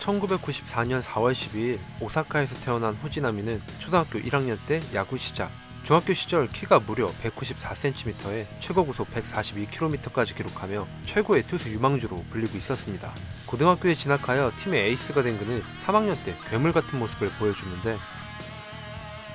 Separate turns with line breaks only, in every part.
1994년 4월 12일 오사카에서 태어난 후지나미는 초등학교 1학년 때 야구 시작. 중학교 시절 키가 무려 194cm에 최고 구속 142km까지 기록하며 최고의 투수 유망주로 불리고 있었습니다. 고등학교에 진학하여 팀의 에이스가 된 그는 3학년 때 괴물 같은 모습을 보여주는데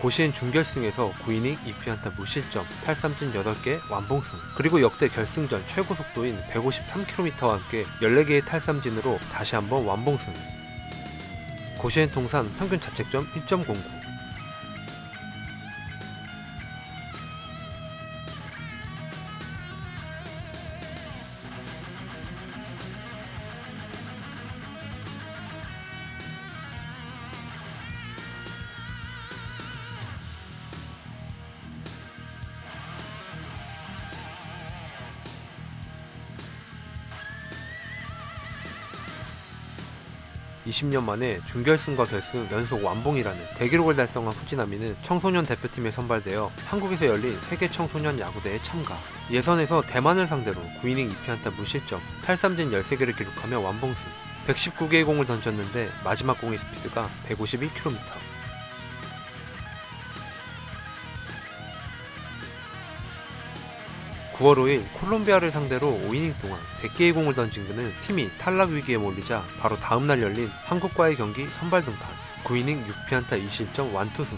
고시엔 준결승에서 9이닝 2피안타 무실점, 탈삼진 8개 완봉승, 그리고 역대 결승전 최고 속도인 153km와 함께 14개의 탈삼진으로 다시 한번 완봉승. 고시엔 통산 평균 자책점 1.09. 20년 만에 준결승과 결승 연속 완봉이라는 대기록을 달성한 후지나미는 청소년 대표팀에 선발되어 한국에서 열린 세계 청소년 야구대에 참가. 예선에서 대만을 상대로 9이닝 2피안타 무실점, 탈삼진 13개를 기록하며 완봉승. 119개의 공을 던졌는데 마지막 공의 스피드가 151km. 9월 5일 콜롬비아를 상대로 5이닝 동안 100개의 공을 던진 그는 팀이 탈락 위기에 몰리자 바로 다음날 열린 한국과의 경기 선발 등판. 9이닝 6피안타 2실점 완투승.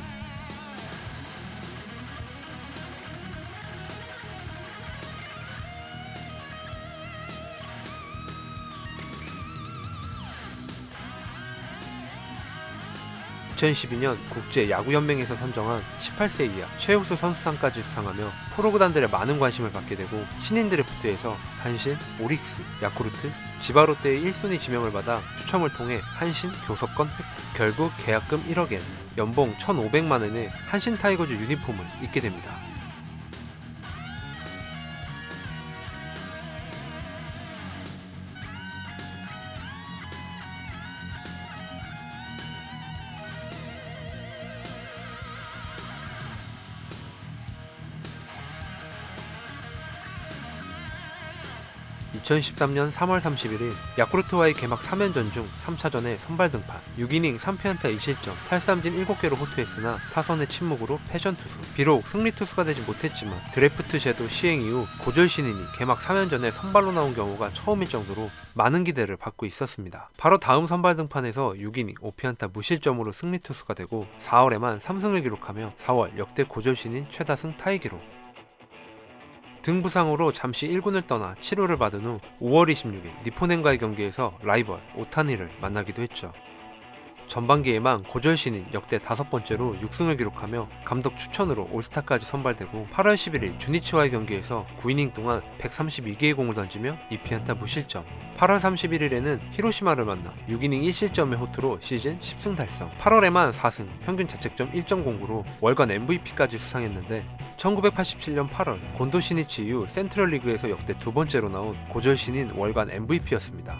(2012년) 국제야구연맹에서 선정한 18세 이하 최우수 선수상까지 수상하며 프로구단들의 많은 관심을 받게 되고 신인 드래프트에서 한신, 오릭스, 야쿠르트, 지바롯데의 1순위 지명을 받아 추첨을 통해 한신 교섭권 획득. 결국 계약금 1억엔, 연봉 1,500만엔의 한신 타이거즈 유니폼을 입게 됩니다. (2013년 3월 31일) 야쿠르트와의 개막 3연전 중 3차전에 선발 등판. 6이닝 3피안타 2실점, 탈삼진 7개로 호투했으나 타선의 침묵으로 패전 투수. 비록 승리 투수가 되지 못했지만 드래프트 제도 시행 이후 고졸 신인이 개막 3연전에 선발로 나온 경우가 처음일 정도로 많은 기대를 받고 있었습니다. 바로 다음 선발 등판에서 6이닝 5피안타 무실점으로 승리 투수가 되고 4월에만 3승을 기록하며 4월 역대 고졸 신인 최다승 타이 기록. 등 부상으로 잠시 1군을 떠나 치료를 받은 후 5월 26일 니포넨과의 경기에서 라이벌 오타니를 만나기도 했죠. 전반기에만 고졸 신인 역대 5번째로 6승을 기록하며 감독 추천으로 올스타까지 선발되고 8월 11일 주니치와의 경기에서 9이닝 동안 132개의 공을 던지며 2피안타 무실점. 8월 31일에는 히로시마를 만나 6이닝 1실점의 호투로 시즌 10승 달성. 8월에만 4승, 평균 자책점 1.09로 월간 MVP까지 수상했는데 1987년 8월 곤도 시니치 이후 센트럴 리그에서 역대 2번째로 나온 고졸 신인 월간 MVP였습니다.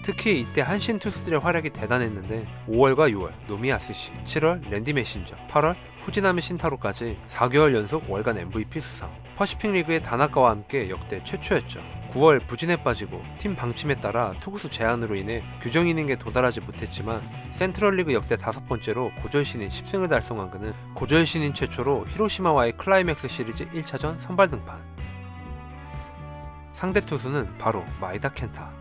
특히 이때 한신 투수들의 활약이 대단했는데 5월과 6월 노미야스시, 7월 랜디 메신저, 8월 후지나미 신타로까지 4개월 연속 월간 MVP 수상. 퍼시픽 리그의 다나카와 함께 역대 최초였죠. 9월 부진에 빠지고 팀 방침에 따라 투구수 제한으로 인해 규정 이닝에 도달하지 못했지만 센트럴 리그 역대 5번째로 고졸 신인 10승을 달성한 그는 고졸 신인 최초로 히로시마와의 클라이맥스 시리즈 1차전 선발 등판. 상대 투수는 바로 마에다 켄타.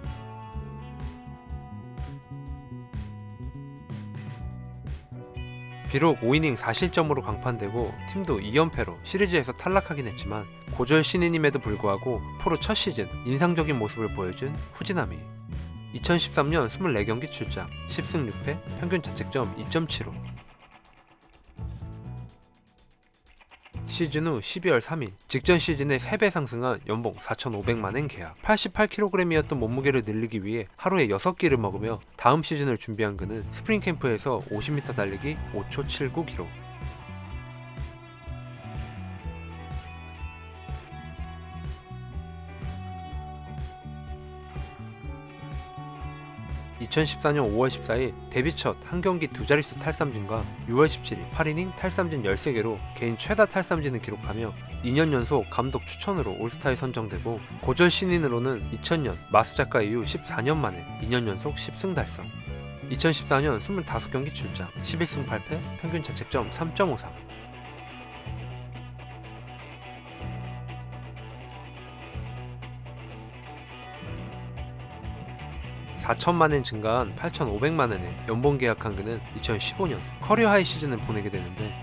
비록 5이닝 4실점으로 강판되고 팀도 2연패로 시리즈에서 탈락하긴 했지만 고졸 신인임에도 불구하고 프로 첫 시즌 인상적인 모습을 보여준 후지나미. 2013년 24경기 출장, 10승 6패, 평균 자책점 2.75. 시즌 후 12월 3일 직전 시즌의 3배 상승한 연봉 4,500만엔 계약. 88kg이었던 몸무게를 늘리기 위해 하루에 6끼를 먹으며 다음 시즌을 준비한 그는 스프링 캠프에서 50m 달리기 5초 79 기록. (2014년 5월 14일) 데뷔 첫 한 경기 두 자릿수 탈삼진과 6월 17일 8이닝 탈삼진 13개로 개인 최다 탈삼진을 기록하며 2년 연속 감독 추천으로 올스타에 선정되고, 고졸 신인으로는 2000년 마수작가 이후 14년 만에 2년 연속 10승 달성. 2014년 25경기 출장 11승 8패, 평균 자책점 3.53. 4천만엔 증가한 8,500만엔에 연봉 계약한 그는 2015년 커리어 하이 시즌을 보내게 되는데,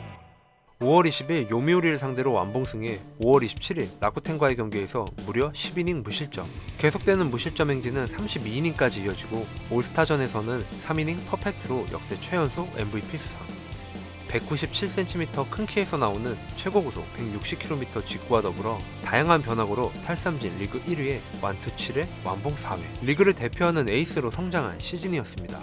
5월 20일 요미우리를 상대로 완봉승에 5월 27일 라쿠텐과의 경기에서 무려 10이닝 무실점. 계속되는 무실점 행진은 32이닝까지 이어지고 올스타전에서는 3이닝 퍼펙트로 역대 최연소 MVP 수상. 197cm 큰 키에서 나오는 최고구속 160km 직구와 더불어 다양한 변화구로 탈삼진 리그 1위에 완투7회 완봉 4회, 리그를 대표하는 에이스로 성장한 시즌이었습니다.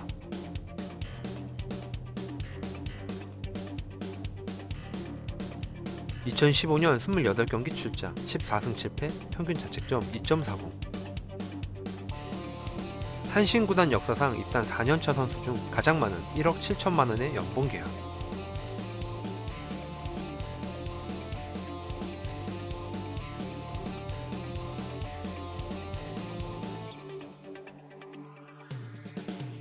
(2015년) 28경기 출장 14승 7패, 평균 자책점 2.40. 한신구단 역사상 입단 4년차 선수 중 가장 많은 1억 7천만원의 연봉 계약.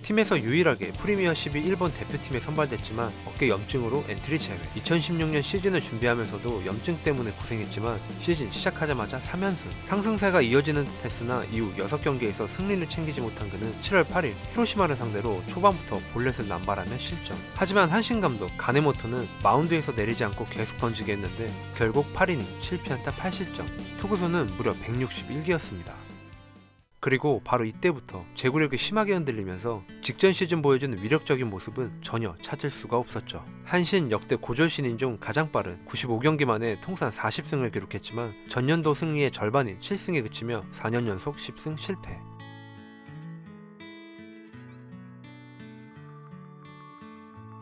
팀에서 유일하게 프리미어 12 일본 대표팀에 선발됐지만 어깨 염증으로 엔트리 제외. 2016년 시즌을 준비하면서도 염증 때문에 고생했지만 시즌 시작하자마자 3연승. 상승세가 이어지는 듯 했으나 이후 6경기에서 승리를 챙기지 못한 그는 7월 8일 히로시마를 상대로 초반부터 볼넷을 남발하며 실점. 하지만 한신 감독 가네모토는 마운드에서 내리지 않고 계속 던지게 했는데 결국 8이닝 7피안타 8실점. 투구수는 무려 161개였습니다. 그리고 바로 이때부터 제구력이 심하게 흔들리면서 직전 시즌 보여준 위력적인 모습은 전혀 찾을 수가 없었죠. 한신 역대 고졸 신인 중 가장 빠른 95경기 만에 통산 40승을 기록했지만 전년도 승리의 절반인 7승에 그치며 4년 연속 10승 실패.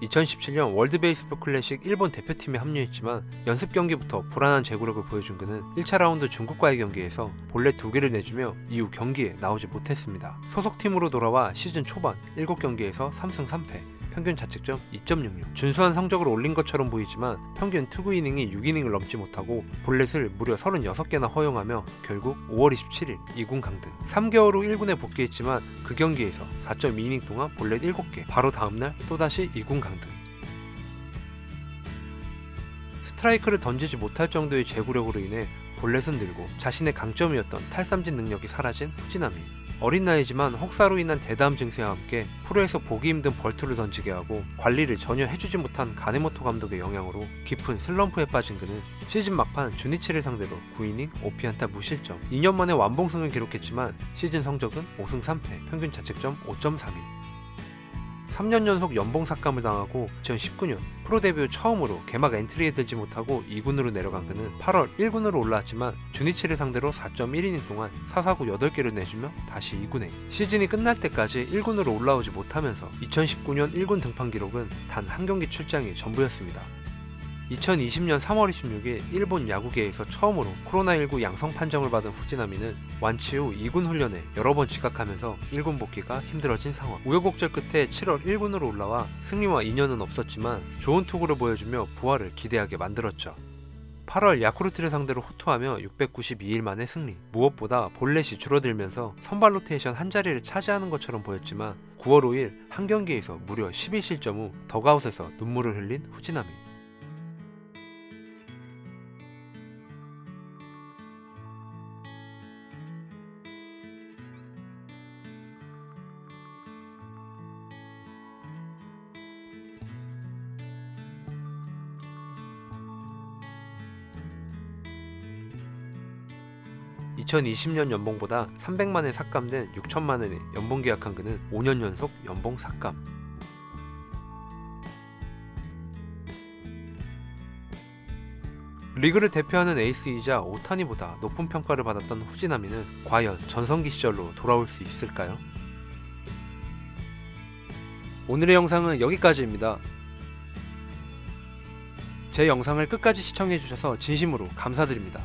2017년 월드베이스볼 클래식 일본 대표팀에 합류했지만 연습 경기부터 불안한 제구력을 보여준 그는 1차 라운드 중국과의 경기에서 볼넷 2개를 내주며 이후 경기에 나오지 못했습니다. 소속팀으로 돌아와 시즌 초반 7경기에서 3승 3패, 평균 자책점 2.66. 준수한 성적을 올린 것처럼 보이지만 평균 투구 이닝이 6이닝을 넘지 못하고 볼넷을 무려 36개나 허용하며 결국 5월 27일 2군 강등. 3개월 후 1군에 복귀했지만 그 경기에서 4.2이닝 동안 볼넷 7개, 바로 다음날 또다시 2군 강등. 스트라이크를 던지지 못할 정도의 제구력으로 인해 볼넷은 늘고 자신의 강점이었던 탈삼진 능력이 사라진 후지나미. 어린 나이지만 혹사로 인한 대담 증세와 함께 프로에서 보기 힘든 벌투를 던지게 하고 관리를 전혀 해주지 못한 가네모토 감독의 영향으로 깊은 슬럼프에 빠진 그는 시즌 막판 주니치를 상대로 9이닝 5피안타 무실점. 2년 만에 완봉승을 기록했지만 시즌 성적은 5승 3패, 평균 자책점 5.32. 3년 연속 연봉 삭감을 당하고 2019년 프로 데뷔 후 처음으로 개막 엔트리에 들지 못하고 2군으로 내려간 그는 8월 1군으로 올라왔지만 주니치를 상대로 4.1이닝 동안 사사구 8개를 내주며 다시 2군에. 시즌이 끝날 때까지 1군으로 올라오지 못하면서 2019년 1군 등판 기록은 단 한 경기 출장이 전부였습니다. 2020년 3월 26일 일본 야구계에서 처음으로 코로나19 양성 판정을 받은 후지나미는 완치 후 2군 훈련에 여러 번 지각하면서 1군 복귀가 힘들어진 상황. 우여곡절 끝에 7월 1군으로 올라와 승리와 인연은 없었지만 좋은 투구를 보여주며 부활을 기대하게 만들었죠. 8월 야쿠르트를 상대로 호투하며 692일 만에 승리. 무엇보다 볼넷이 줄어들면서 선발 로테이션 한 자리를 차지하는 것처럼 보였지만 9월 5일 한 경기에서 무려 12실점 후 덕아웃에서 눈물을 흘린 후지나미. (2020년) 연봉보다 300만엔 삭감된 6천만엔의 연봉 계약한 그는 5년 연속 연봉 삭감. 리그를 대표하는 에이스이자 오타니보다 높은 평가를 받았던 후지나미는 과연 전성기 시절로 돌아올 수 있을까요? 오늘의 영상은 여기까지입니다. 제 영상을 끝까지 시청해주셔서 진심으로 감사드립니다.